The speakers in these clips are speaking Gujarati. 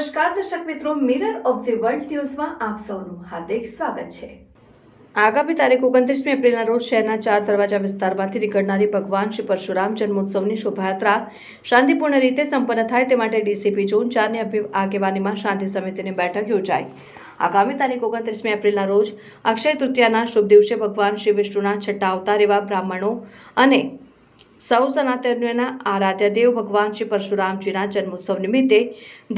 નમસ્કાર દર્શક મિત્રો, મિરર ઓફ ધી વર્લ્ડ ન્યૂઝમાં આપ સૌનું હાર્દિક સ્વાગત છે। આગામી તારીખ 29મી એપ્રિલના રોજ શહેરના 4 દરવાજા વિસ્તારમાંથી નીકળનારી ભગવાન શ્રી પરશુરામ જન્મોત્સવની શોભાયાત્રા શાંતિપૂર્ણ રીતે સંપન્ન થાય તે માટે ડીસીપી ઝોન 4ની આગેવાનીમાં શાંતિ સમિતિની બેઠક યોજાઈ। આગામી તારીખ 29મી એપ્રિલના રોજ અક્ષય તૃતીયાના શુભ દિવસે ભગવાન શ્રી વિષ્ણુના છઠ્ઠા અવતાર એવા બ્રાહ્મણો અને સૌ સનાતનીઓના આરાધ્ય દેવ ભગવાન શ્રી પરશુરામજીના જન્મોત્સવ નિમિત્તે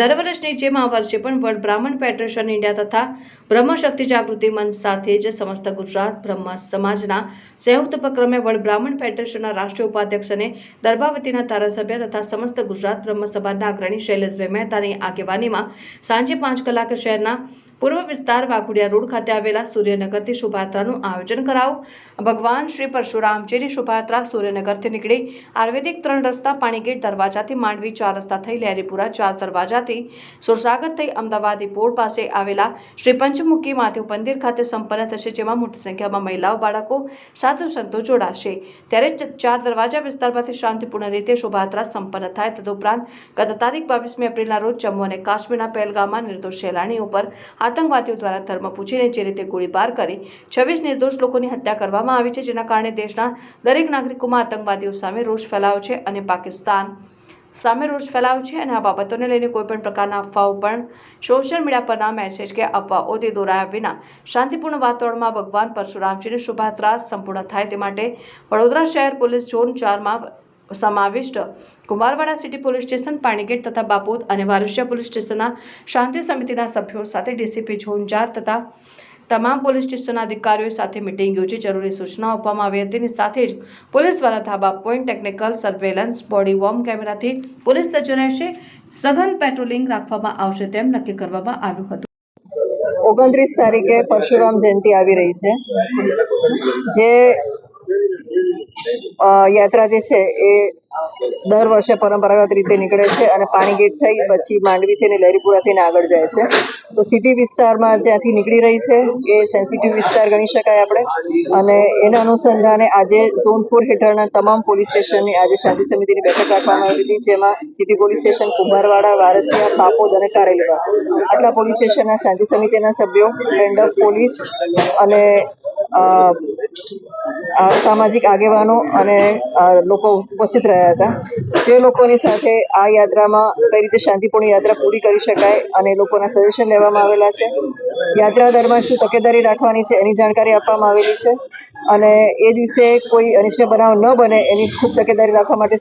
દર વર્ષની જેમ આ વર્ષે પણ વર્લ્ડ બ્રાહ્મણ ફેડરેશન ઇન્ડિયા તથા બ્રહ્મશક્તિ જાગૃતિ મંચ સાથે જ સમસ્ત ગુજરાત બ્રહ્મ સમાજના સંયુક્ત ઉપક્રમે વર્લ્ડ બ્રાહ્મણ ફેડરેશનના રાષ્ટ્રીય ઉપાધ્યક્ષ અને દરબાવતીના ધારાસભ્ય તથા સમસ્ત ગુજરાત બ્રહ્મ સમાજના અગ્રણી શૈલેષભાઈ મહેતાની આગેવાનીમાં સાંજે 5 કલાકે શહેરના પૂર્વ વિસ્તાર વાઘોડિયા રોડ ખાતે આવેલા સૂર્યનગરથી શોભાયાત્રાનું આયોજન કરાયું। ભગવાન શ્રી પરશુરામજીની શોભાયાત્રા સૂર્યનગરથી નીકળી આયુર્વેદિક 3 રસ્તા પાણીગેટ દરવાજાથી માંડવી 4 રસ્તા થઈ લહેરીપુરા 4 દરવાજાથી સુરસાગર થઈ અમદાવાદ પોળ પાસે આવેલા શ્રી પંચમુખી મહાદેવ મંદિર ખાતે સંપન્ન થશે, જેમાં મોટી સંખ્યામાં મહિલાઓ, બાળકો, સાધુ સંતો જોડાશે। ત્યારે 4 દરવાજા વિસ્તારમાંથી શાંતિપૂર્ણ રીતે શોભાયાત્રા સંપન્ન થાય। તદુપરાંત ગત તારીખ 22મી એપ્રિલના રોજ જમ્મુ અને કાશ્મીરના પહેલગામમાં નિર્દોષ સહેલાણીઓ પર આતંકવાદીઓ દ્વારા ધર્મ પૂછીને જે રીતે ગોળીબાર કરી 26 નિર્દોષ લોકોની હત્યા કરવામાં આવી છે, જેના કારણે દેશના દરેક નાગરિકોમાં આતંકવાદીઓ સામે રોષ ફેલાયો છે અને પાકિસ્તાન સામે રોષ ફેલાયો છે અને આ બાબતોને લઈને કોઈપણ પ્રકારના અફવાઓ પણ સોશિયલ મીડિયા પરના મેસેજ કે અફવાઓથી દોરાયા વિના શાંતિપૂર્ણ વાતાવરણમાં ભગવાન પરશુરામજીની શોભાયાત્રા સંપૂર્ણ થાય તે માટે વડોદરા શહેર પોલીસ ઝોન 4માં સમાવિષ્ટ Kumbharwada city police station, Panigate તથા બાપોદ અને વારસિયા પોલીસ સ્ટેશનના શાંતિ સમિતિના સભ્યો સાથે ડીસીપી ઝોન 4 તથા તમામ પોલીસ સ્ટેશનના અધિકારીઓ સાથે મીટિંગ યોજી જરૂરી સૂચનાઓ આપવામાં આવી હતી। સાથે જ પોલીસ દ્વારા ધાબા point, technical surveillance, body warm કેમેરાથી પોલીસ સજ્જ રહેશે, સઘન પેટ્રોલિંગ રાખવામાં આવશે તેમ નક્કી કરવામાં આવ્યું હતું। 29 તારીખે પરશુરામ જયંતિ આવી રહી છે, જે યાત્રા જે છે એ દર વર્ષે પરંપરાગત રીતે નીકળે છે અને પાણીગેટ થઈ પછી માંડવી થઈને લહેરીપુરા થઈને આગળ જાય છે। તો સિટી વિસ્તારમાં જ્યાંથી નીકળી રહી છે એ સેન્સિટિવ વિસ્તાર ગણી શકાય આપણે, અને એના અનુસંધાને આજે ઝોન 4 હેઠળના તમામ પોલીસ સ્ટેશનની આજે શાંતિ સમિતિની બેઠક રાખવામાં આવી હતી, જેમાં city police station, Kumbharwada, Varasiya, Bapod અને કારેલીબાગ આટલા પોલીસ સ્ટેશનના શાંતિ સમિતિના સભ્યો, રેન્ડમ પોલીસ અને સામાજિક આગેવાનો અને લોકો ઉપસ્થિત રહ્યા હતા। જે લોકોની સાથે આ યાત્રામાં કઈ રીતે શાંતિપૂર્ણ યાત્રા પૂરી કરી શકાય અને લોકોના સજેશન લેવામાં આવેલા છે। યાત્રા દરમિયાન શું તકેદારી રાખવાની છે એની જાણકારી આપવામાં આવેલી છે અને એ દિવસે કોઈ અનિષ્ટ બનાવ ન બને એની ખૂબ તકેદારી રાખવા માટે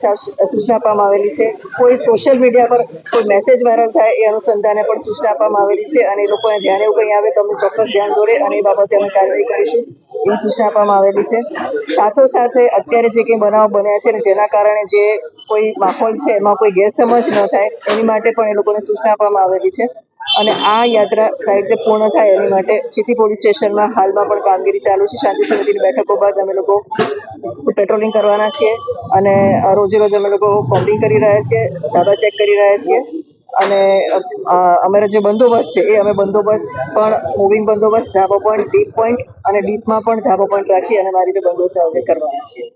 સૂચના આપવામાં આવેલી છે। કોઈ સોશિયલ મીડિયા પર કોઈ મેસેજ વાયરલ થાય એ અનુસંધાને પણ સૂચના આપવામાં આવેલી છે અને એ લોકોને ધ્યાન એવું કંઈ આવે તો અમે ચોક્કસ ધ્યાન દોરે અને એ બાબતે અમે કાર્યવાહી કરીશું એવી સૂચના આપવામાં આવેલી છે। સાથોસાથે અત્યારે જે કંઈ બનાવ બન્યા છે અને જેના કારણે જે કોઈ માહોલ છે એમાં કોઈ ગેરસમજ ન થાય એની માટે પણ એ લોકોને સૂચના આપવામાં આવેલી છે અને આ યાત્રા સારી રીતે પૂર્ણ થાય એની માટે સિટી પોલીસ સ્ટેશનમાં હાલમાં પણ કામગીરી ચાલુ છે। શાંતિ સમિતિની બેઠકો બાદ અમે લોકો પેટ્રોલિંગ કરવાના છીએ અને રોજે રોજ અમે લોકો કોમ્બિંગ કરી રહ્યા છીએ, ધાબા ચેક કરી રહ્યા છીએ અને અમારો જે બંદોબસ્ત છે એ અમે બંદોબસ્ત પણ મૂવિંગ બંદોબસ્ત, ધાબા પોઈન્ટ, ડીપ પોઈન્ટ અને ડીપમાં પણ ધાબા પોઈન્ટ રાખી અને મારી રીતે બંદોબસ્ત કરવાના છીએ।